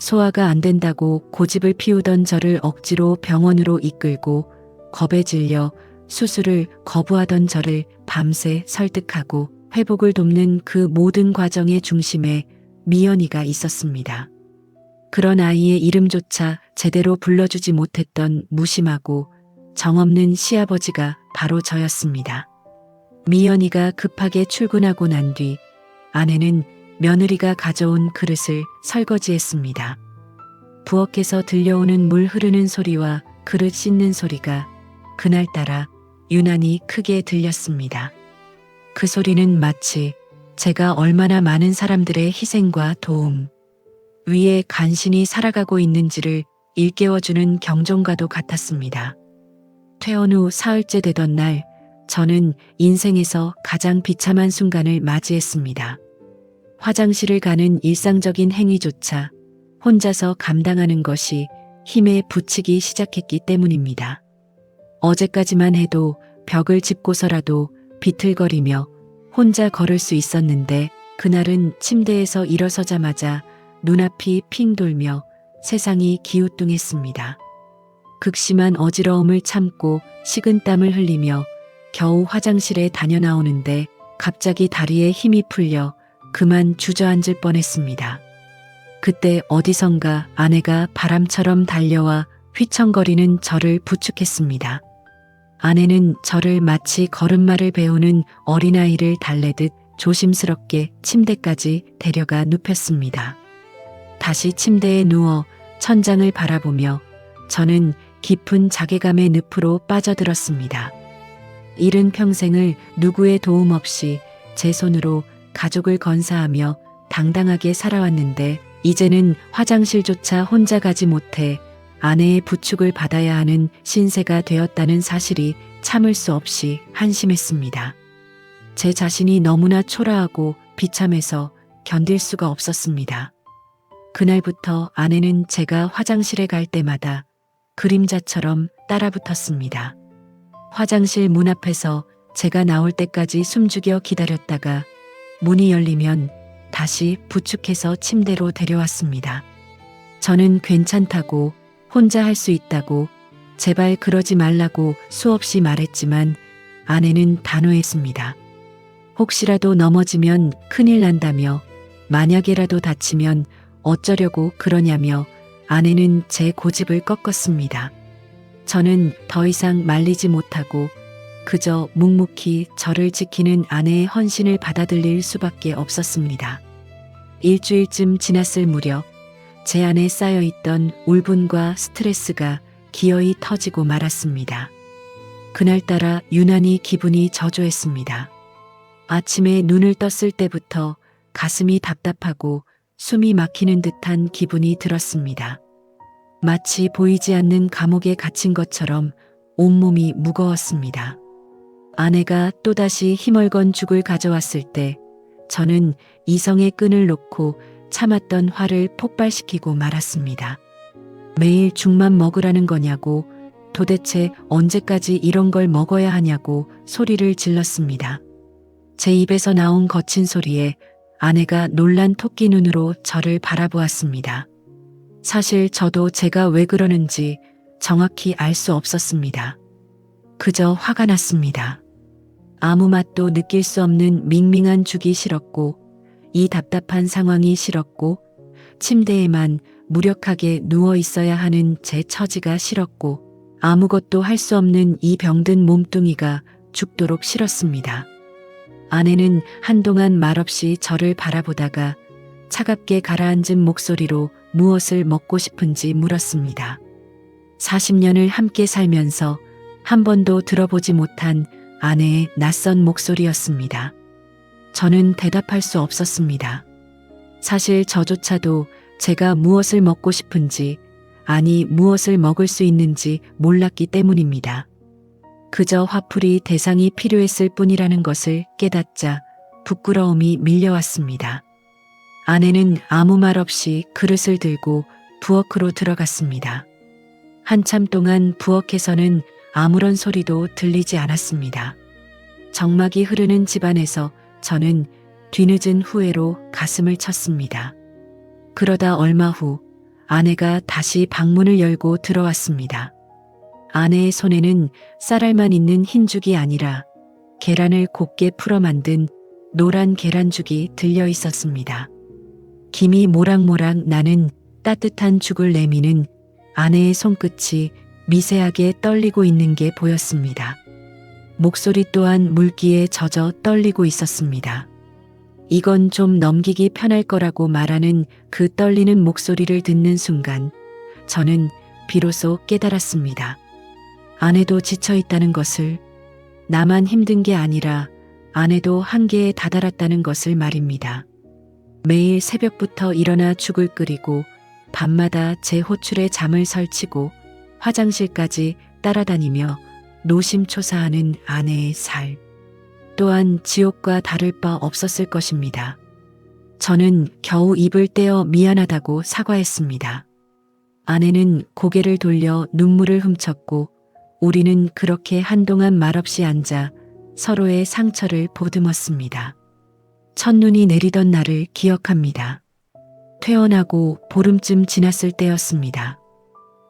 소화가 안 된다고 고집을 피우던 저를 억지로 병원으로 이끌고 겁에 질려 수술을 거부하던 저를 밤새 설득하고 회복을 돕는 그 모든 과정의 중심에 미연이가 있었습니다. 그런 아이의 이름조차 제대로 불러주지 못했던 무심하고 정없는 시아버지가 바로 저였습니다. 미연이가 급하게 출근하고 난 뒤 아내는 며느리가 가져온 그릇을 설거지했습니다. 부엌에서 들려오는 물 흐르는 소리와 그릇 씻는 소리가 그날따라 유난히 크게 들렸습니다. 그 소리는 마치 제가 얼마나 많은 사람들의 희생과 도움, 위에 간신히 살아가고 있는지를 일깨워주는 경종과도 같았습니다. 퇴원 후 사흘째 되던 날, 저는 인생에서 가장 비참한 순간을 맞이했습니다. 화장실을 가는 일상적인 행위조차 혼자서 감당하는 것이 힘에 부치기 시작했기 때문입니다. 어제까지만 해도 벽을 짚고서라도 비틀거리며 혼자 걸을 수 있었는데 그날은 침대에서 일어서자마자 눈앞이 핑 돌며 세상이 기우뚱했습니다. 극심한 어지러움을 참고 식은땀을 흘리며 겨우 화장실에 다녀 나오는데 갑자기 다리에 힘이 풀려 그만 주저앉을 뻔했습니다. 그때 어디선가 아내가 바람처럼 달려와 휘청거리는 저를 부축했습니다. 아내는 저를 마치 걸음마를 배우는 어린아이를 달래듯 조심스럽게 침대까지 데려가 눕혔습니다. 다시 침대에 누워 천장을 바라보며 저는 깊은 자괴감의 늪으로 빠져들었습니다. 이른 평생을 누구의 도움 없이 제 손으로 가족을 건사하며 당당하게 살아왔는데 이제는 화장실조차 혼자 가지 못해 아내의 부축을 받아야 하는 신세가 되었다는 사실이 참을 수 없이 한심했습니다. 제 자신이 너무나 초라하고 비참해서 견딜 수가 없었습니다. 그날부터 아내는 제가 화장실에 갈 때마다 그림자처럼 따라붙었습니다. 화장실 문 앞에서 제가 나올 때까지 숨죽여 기다렸다가 문이 열리면 다시 부축해서 침대로 데려왔습니다. 저는 괜찮다고, 혼자 할 수 있다고, 제발 그러지 말라고 수없이 말했지만 아내는 단호했습니다. 혹시라도 넘어지면 큰일 난다며, 만약에라도 다치면 어쩌려고 그러냐며 아내는 제 고집을 꺾었습니다. 저는 더 이상 말리지 못하고 그저 묵묵히 저를 지키는 아내의 헌신을 받아들일 수밖에 없었습니다. 일주일쯤 지났을 무렵 제 안에 쌓여있던 울분과 스트레스가 기어이 터지고 말았습니다. 그날따라 유난히 기분이 저조했습니다. 아침에 눈을 떴을 때부터 가슴이 답답하고 숨이 막히는 듯한 기분이 들었습니다. 마치 보이지 않는 감옥에 갇힌 것처럼 온몸이 무거웠습니다. 아내가 또다시 힘얼건 죽을 가져왔을 때 저는 이성의 끈을 놓고 참았던 화를 폭발시키고 말았습니다. 매일 죽만 먹으라는 거냐고, 도대체 언제까지 이런 걸 먹어야 하냐고 소리를 질렀습니다. 제 입에서 나온 거친 소리에 아내가 놀란 토끼 눈으로 저를 바라보았습니다. 사실 저도 제가 왜 그러는지 정확히 알 수 없었습니다. 그저 화가 났습니다. 아무 맛도 느낄 수 없는 밍밍한 죽이 싫었고, 이 답답한 상황이 싫었고, 침대에만 무력하게 누워 있어야 하는 제 처지가 싫었고, 아무것도 할 수 없는 이 병든 몸뚱이가 죽도록 싫었습니다. 아내는 한동안 말없이 저를 바라보다가 차갑게 가라앉은 목소리로 무엇을 먹고 싶은지 물었습니다. 40년을 함께 살면서 한 번도 들어보지 못한 아내의 낯선 목소리였습니다. 저는 대답할 수 없었습니다. 사실 저조차도 제가 무엇을 먹고 싶은지, 아니 무엇을 먹을 수 있는지 몰랐기 때문입니다. 그저 화풀이 대상이 필요했을 뿐이라는 것을 깨닫자 부끄러움이 밀려왔습니다. 아내는 아무 말 없이 그릇을 들고 부엌으로 들어갔습니다. 한참 동안 부엌에서는 아무런 소리도 들리지 않았습니다. 정막이 흐르는 집안에서 저는 뒤늦은 후회로 가슴을 쳤습니다. 그러다 얼마 후 아내가 다시 방문을 열고 들어왔습니다. 아내의 손에는 쌀알만 있는 흰죽이 아니라 계란을 곱게 풀어 만든 노란 계란죽이 들려 있었습니다. 김이 모락모락 나는 따뜻한 죽을 내미는 아내의 손끝이 미세하게 떨리고 있는 게 보였습니다. 목소리 또한 물기에 젖어 떨리고 있었습니다. 이건 좀 넘기기 편할 거라고 말하는 그 떨리는 목소리를 듣는 순간 저는 비로소 깨달았습니다. 아내도 지쳐 있다는 것을, 나만 힘든 게 아니라 아내도 한계에 다다랐다는 것을 말입니다. 매일 새벽부터 일어나 죽을 끓이고 밤마다 제 호출에 잠을 설치고 화장실까지 따라다니며 노심초사하는 아내의 살. 또한 지옥과 다를 바 없었을 것입니다. 저는 겨우 입을 떼어 미안하다고 사과했습니다. 아내는 고개를 돌려 눈물을 훔쳤고 우리는 그렇게 한동안 말없이 앉아 서로의 상처를 보듬었습니다. 첫눈이 내리던 날을 기억합니다. 퇴원하고 보름쯤 지났을 때였습니다.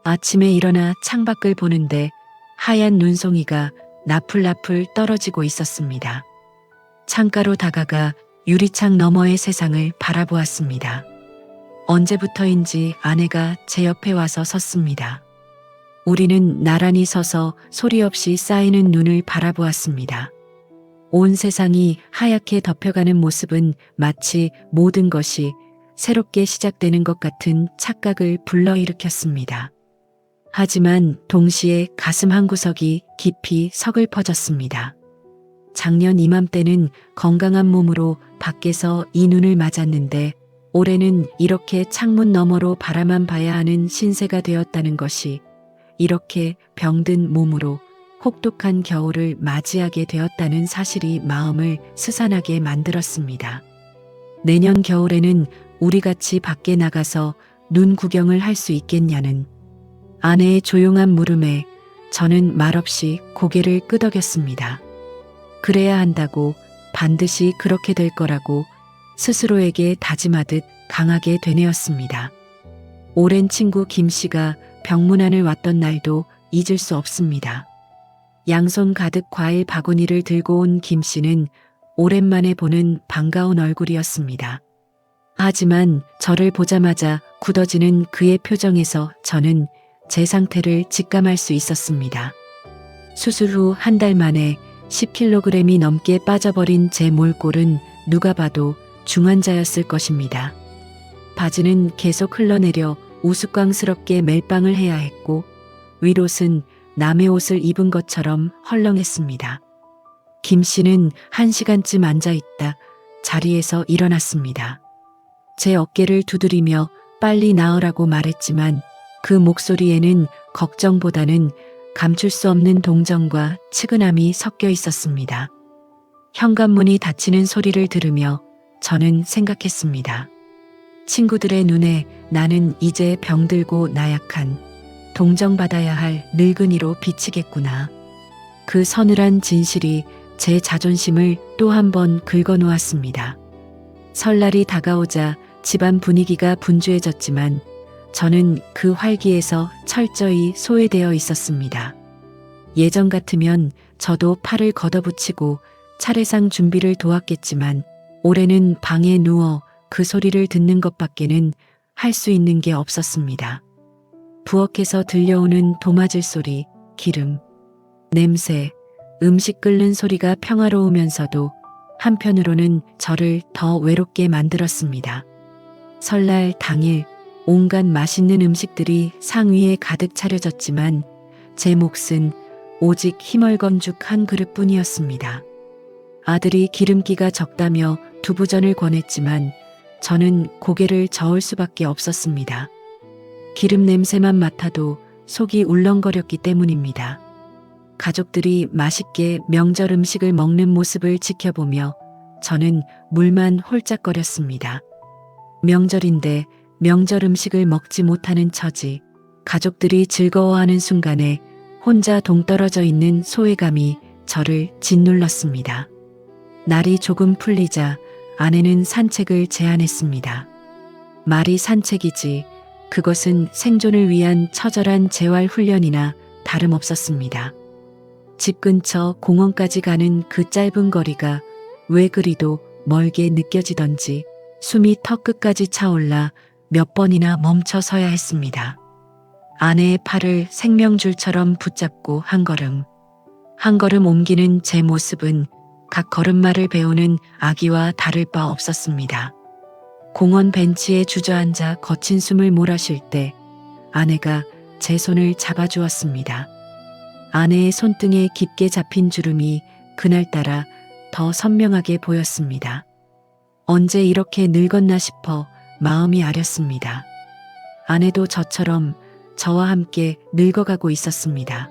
아침에 일어나 창밖을 보는데 하얀 눈송이가 나풀나풀 떨어지고 있었습니다. 창가로 다가가 유리창 너머의 세상을 바라보았습니다. 언제부터인지 아내가 제 옆에 와서 섰습니다. 우리는 나란히 서서 소리 없이 쌓이는 눈을 바라보았습니다. 온 세상이 하얗게 덮여가는 모습은 마치 모든 것이 새롭게 시작되는 것 같은 착각을 불러일으켰습니다. 하지만 동시에 가슴 한구석이 깊이 서글퍼졌습니다. 작년 이맘때는 건강한 몸으로 밖에서 이 눈을 맞았는데 올해는 이렇게 창문 너머로 바라만 봐야 하는 신세가 되었다는 것이 이렇게 병든 몸으로 혹독한 겨울을 맞이하게 되었다는 사실이 마음을 스산하게 만들었습니다. 내년 겨울에는 우리 같이 밖에 나가서 눈 구경을 할 수 있겠냐는 아내의 조용한 물음에 저는 말없이 고개를 끄덕였습니다. 그래야 한다고, 반드시 그렇게 될 거라고 스스로에게 다짐하듯 강하게 되뇌었습니다. 오랜 친구 김 씨가 병문안을 왔던 날도 잊을 수 없습니다. 양손 가득 과일 바구니를 들고 온 김 씨는 오랜만에 보는 반가운 얼굴이었습니다. 하지만 저를 보자마자 굳어지는 그의 표정에서 저는 제 상태를 직감할 수 있었습니다. 수술 후 한 달 만에 10kg이 넘게 빠져버린 제 몰골은 누가 봐도 중환자였을 것입니다. 바지는 계속 흘러내려 우스꽝스럽게 멜빵을 해야 했고 윗옷은 남의 옷을 입은 것처럼 헐렁했습니다. 김 씨는 1시간쯤 앉아있다 자리에서 일어났습니다. 제 어깨를 두드리며 빨리 나으라고 말했지만 그 목소리에는 걱정보다는 감출 수 없는 동정과 측은함이 섞여 있었습니다. 현관문이 닫히는 소리를 들으며 저는 생각했습니다. 친구들의 눈에 나는 이제 병들고 나약한 동정받아야 할 늙은이로 비치겠구나. 그 서늘한 진실이 제 자존심을 또 한 번 긁어놓았습니다. 설날이 다가오자 집안 분위기가 분주해졌지만 저는 그 활기에서 철저히 소외되어 있었습니다. 예전 같으면 저도 팔을 걷어붙이고 차례상 준비를 도왔겠지만 올해는 방에 누워 그 소리를 듣는 것밖에는 할 수 있는 게 없었습니다. 부엌에서 들려오는 도마질 소리, 기름, 냄새, 음식 끓는 소리가 평화로우면서도 한편으로는 저를 더 외롭게 만들었습니다. 설날 당일 온갖 맛있는 음식들이 상위에 가득 차려졌지만 제 몫은 오직 희멀건죽 한 그릇뿐이었습니다. 아들이 기름기가 적다며 두부전을 권했지만 저는 고개를 저을 수밖에 없었습니다. 기름 냄새만 맡아도 속이 울렁거렸기 때문입니다. 가족들이 맛있게 명절 음식을 먹는 모습을 지켜보며 저는 물만 홀짝거렸습니다. 명절인데 명절 음식을 먹지 못하는 처지, 가족들이 즐거워하는 순간에 혼자 동떨어져 있는 소외감이 저를 짓눌렀습니다. 날이 조금 풀리자 아내는 산책을 제안했습니다. 말이 산책이지 그것은 생존을 위한 처절한 재활 훈련이나 다름없었습니다. 집 근처 공원까지 가는 그 짧은 거리가 왜 그리도 멀게 느껴지던지 숨이 턱끝까지 차올라 몇 번이나 멈춰 서야 했습니다. 아내의 팔을 생명줄처럼 붙잡고 한 걸음 옮기는 제 모습은 각 걸음마를 배우는 아기와 다를 바 없었습니다. 공원 벤치에 주저앉아 거친 숨을 몰아쉴 때 아내가 제 손을 잡아주었습니다. 아내의 손등에 깊게 잡힌 주름이 그날따라 더 선명하게 보였습니다. 언제 이렇게 늙었나 싶어 마음이 아렸습니다. 아내도 저처럼 저와 함께 늙어가고 있었습니다.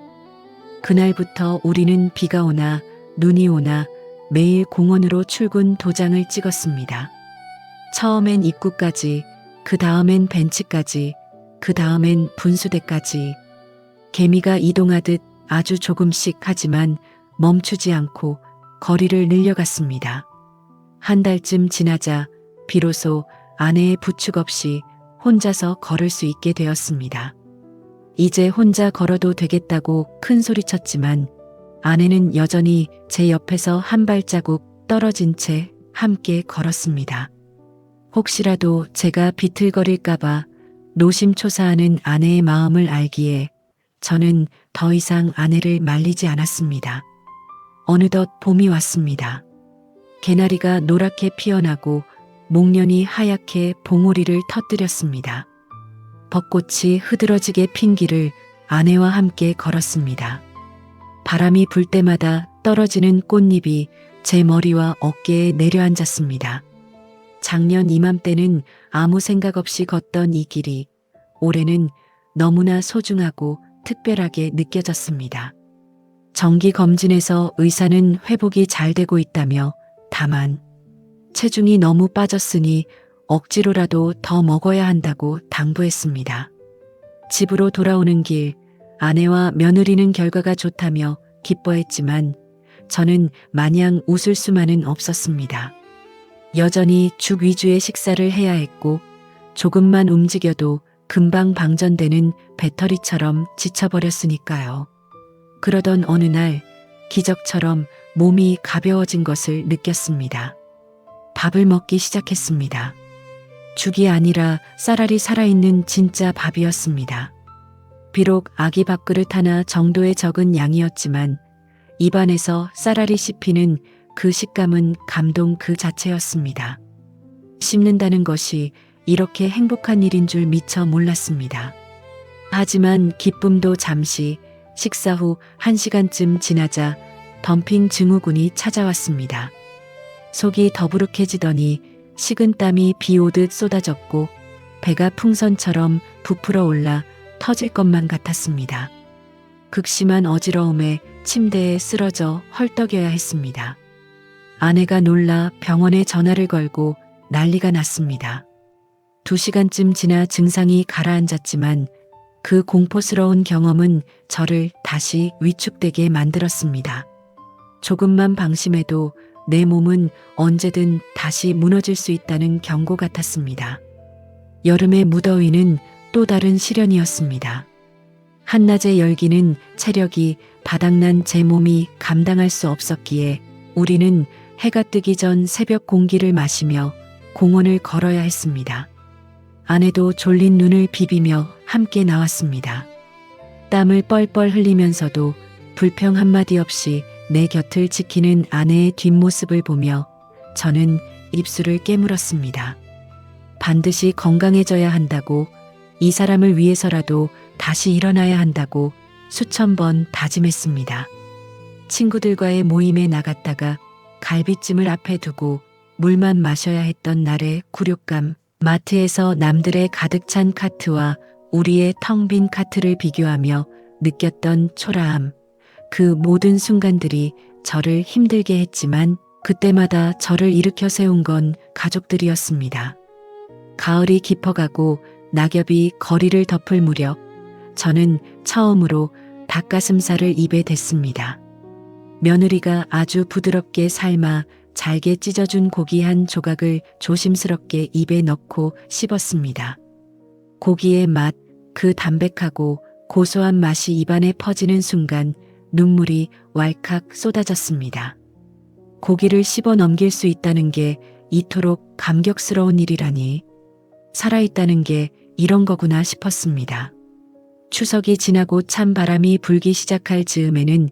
그날부터 우리는 비가 오나 눈이 오나 매일 공원으로 출근 도장을 찍었습니다. 처음엔 입구까지, 그 다음엔 벤치까지, 그 다음엔 분수대까지. 개미가 이동하듯 아주 조금씩 하지만 멈추지 않고 거리를 늘려갔습니다. 한 달쯤 지나자 비로소 아내의 부축 없이 혼자서 걸을 수 있게 되었습니다. 이제 혼자 걸어도 되겠다고 큰 소리쳤지만 아내는 여전히 제 옆에서 한 발자국 떨어진 채 함께 걸었습니다. 혹시라도 제가 비틀거릴까봐 노심초사하는 아내의 마음을 알기에 저는 더 이상 아내를 말리지 않았습니다. 어느덧 봄이 왔습니다. 개나리가 노랗게 피어나고 목련이 하얗게 봉오리를 터뜨렸습니다. 벚꽃이 흐드러지게 핀 길을 아내와 함께 걸었습니다. 바람이 불 때마다 떨어지는 꽃잎이 제 머리와 어깨에 내려앉았습니다. 작년 이맘때는 아무 생각 없이 걷던 이 길이 올해는 너무나 소중하고 특별하게 느껴졌습니다. 정기검진에서 의사는 회복이 잘 되고 있다며 다만 체중이 너무 빠졌으니 억지로라도 더 먹어야 한다고 당부했습니다. 집으로 돌아오는 길 아내와 며느리는 결과가 좋다며 기뻐했지만 저는 마냥 웃을 수만은 없었습니다. 여전히 죽 위주의 식사를 해야 했고 조금만 움직여도 금방 방전되는 배터리처럼 지쳐버렸으니까요. 그러던 어느 날 기적처럼 몸이 가벼워진 것을 느꼈습니다. 밥을 먹기 시작했습니다. 죽이 아니라 쌀알이 살아있는 진짜 밥이었습니다. 비록 아기 밥그릇 하나 정도의 적은 양이었지만 입안에서 쌀알이 씹히는 그 식감은 감동 그 자체였습니다. 씹는다는 것이 이렇게 행복한 일인 줄 미처 몰랐습니다. 하지만 기쁨도 잠시 식사 후 1시간쯤 지나자 덤핑 증후군이 찾아왔습니다. 속이 더부룩해지더니 식은땀이 비 오듯 쏟아졌고 배가 풍선처럼 부풀어 올라 터질 것만 같았습니다. 극심한 어지러움에 침대에 쓰러져 헐떡여야 했습니다. 아내가 놀라 병원에 전화를 걸고 난리가 났습니다. 2시간쯤 지나 증상이 가라앉았지만 그 공포스러운 경험은 저를 다시 위축되게 만들었습니다. 조금만 방심해도 내 몸은 언제든 다시 무너질 수 있다는 경고 같았습니다. 여름의 무더위는 또 다른 시련이었습니다. 한낮의 열기는 체력이 바닥난 제 몸이 감당할 수 없었기에 우리는 해가 뜨기 전 새벽 공기를 마시며 공원을 걸어야 했습니다. 아내도 졸린 눈을 비비며 함께 나왔습니다. 땀을 뻘뻘 흘리면서도 불평 한마디 없이 내 곁을 지키는 아내의 뒷모습을 보며 저는 입술을 깨물었습니다. 반드시 건강해져야 한다고, 이 사람을 위해서라도 다시 일어나야 한다고 수천 번 다짐했습니다. 친구들과의 모임에 나갔다가 갈비찜을 앞에 두고 물만 마셔야 했던 날의 굴욕감, 마트에서 남들의 가득 찬 카트와 우리의 텅 빈 카트를 비교하며 느꼈던 초라함, 그 모든 순간들이 저를 힘들게 했지만 그때마다 저를 일으켜 세운 건 가족들이었습니다. 가을이 깊어가고 낙엽이 거리를 덮을 무렵 저는 처음으로 닭가슴살을 입에 댔습니다. 며느리가 아주 부드럽게 삶아 잘게 찢어준 고기 한 조각을 조심스럽게 입에 넣고 씹었습니다. 고기의 맛, 그 담백하고 고소한 맛이 입안에 퍼지는 순간 눈물이 왈칵 쏟아졌습니다. 고기를 씹어 넘길 수 있다는 게 이토록 감격스러운 일이라니, 살아있다는 게 이런 거구나 싶었습니다. 추석이 지나고 찬 바람이 불기 시작할 즈음에는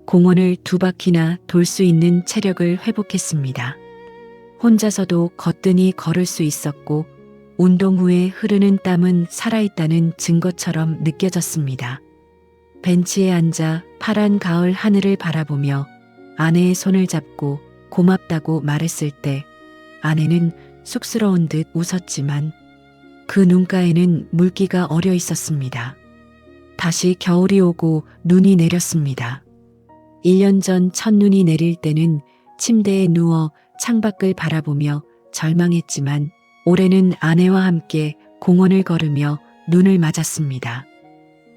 공원을 2바퀴나 돌 수 있는 체력을 회복했습니다. 혼자서도 거뜬히 걸을 수 있었고 운동 후에 흐르는 땀은 살아있다는 증거처럼 느껴졌습니다. 벤치에 앉아 파란 가을 하늘을 바라보며 아내의 손을 잡고 고맙다고 말했을 때 아내는 쑥스러운 듯 웃었지만 그 눈가에는 물기가 어려 있었습니다. 다시 겨울이 오고 눈이 내렸습니다. 1년 전 첫눈이 내릴 때는 침대에 누워 창밖을 바라보며 절망했지만 올해는 아내와 함께 공원을 걸으며 눈을 맞았습니다.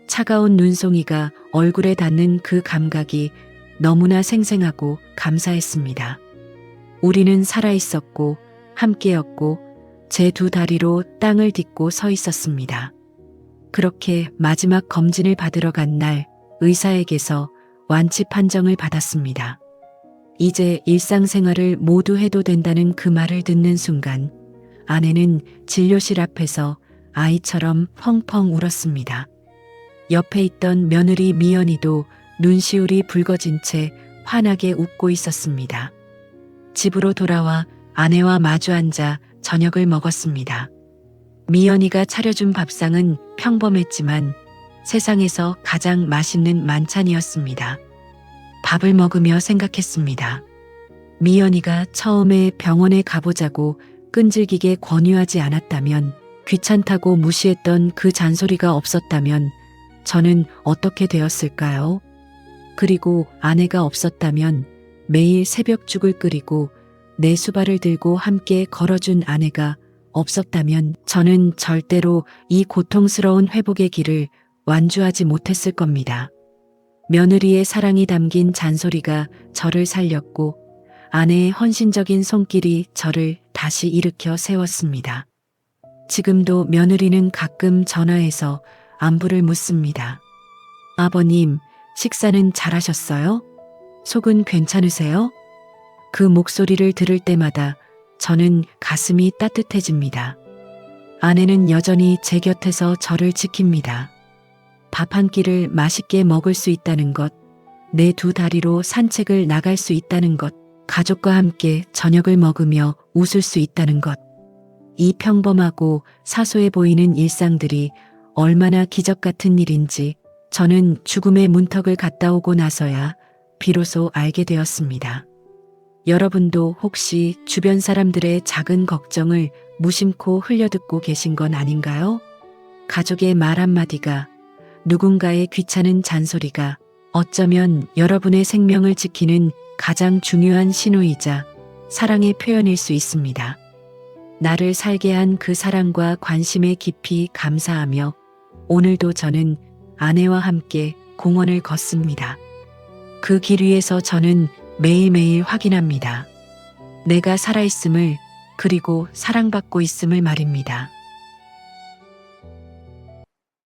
차가운 눈송이가 얼굴에 닿는 그 감각이 너무나 생생하고 감사했습니다. 우리는 살아있었고 함께였고 제 2다리로 땅을 딛고 서 있었습니다. 그렇게 마지막 검진을 받으러 간 날 의사에게서 완치 판정을 받았습니다. 이제 일상생활을 모두 해도 된다는 그 말을 듣는 순간 아내는 진료실 앞에서 아이처럼 펑펑 울었습니다. 옆에 있던 며느리 미연이도 눈시울이 붉어진 채 환하게 웃고 있었습니다. 집으로 돌아와 아내와 마주 앉아 저녁을 먹었습니다. 미연이가 차려준 밥상은 평범했지만 세상에서 가장 맛있는 만찬이었습니다. 밥을 먹으며 생각했습니다. 미연이가 처음에 병원에 가보자고 끈질기게 권유하지 않았다면, 귀찮다고 무시했던 그 잔소리가 없었다면 저는 어떻게 되었을까요? 그리고 아내가 없었다면, 매일 새벽죽을 끓이고 내 수발을 들고 함께 걸어준 아내가 없었다면 저는 절대로 이 고통스러운 회복의 길을 완주하지 못했을 겁니다. 며느리의 사랑이 담긴 잔소리가 저를 살렸고 아내의 헌신적인 손길이 저를 다시 일으켜 세웠습니다. 지금도 며느리는 가끔 전화해서 안부를 묻습니다. 아버님, 식사는 잘하셨어요? 속은 괜찮으세요? 그 목소리를 들을 때마다 저는 가슴이 따뜻해집니다. 아내는 여전히 제 곁에서 저를 지킵니다. 밥 한 끼를 맛있게 먹을 수 있다는 것, 내 두 다리로 산책을 나갈 수 있다는 것, 가족과 함께 저녁을 먹으며 웃을 수 있다는 것. 이 평범하고 사소해 보이는 일상들이 얼마나 기적 같은 일인지 저는 죽음의 문턱을 갔다 오고 나서야 비로소 알게 되었습니다. 여러분도 혹시 주변 사람들의 작은 걱정을 무심코 흘려듣고 계신 건 아닌가요? 가족의 말 한마디가, 누군가의 귀찮은 잔소리가 어쩌면 여러분의 생명을 지키는 가장 중요한 신호이자 사랑의 표현일 수 있습니다. 나를 살게 한 그 사랑과 관심에 깊이 감사하며 오늘도 저는 아내와 함께 공원을 걷습니다. 그 길 위에서 저는 매일매일 확인합니다. 내가 살아있음을, 그리고 사랑받고 있음을 말입니다.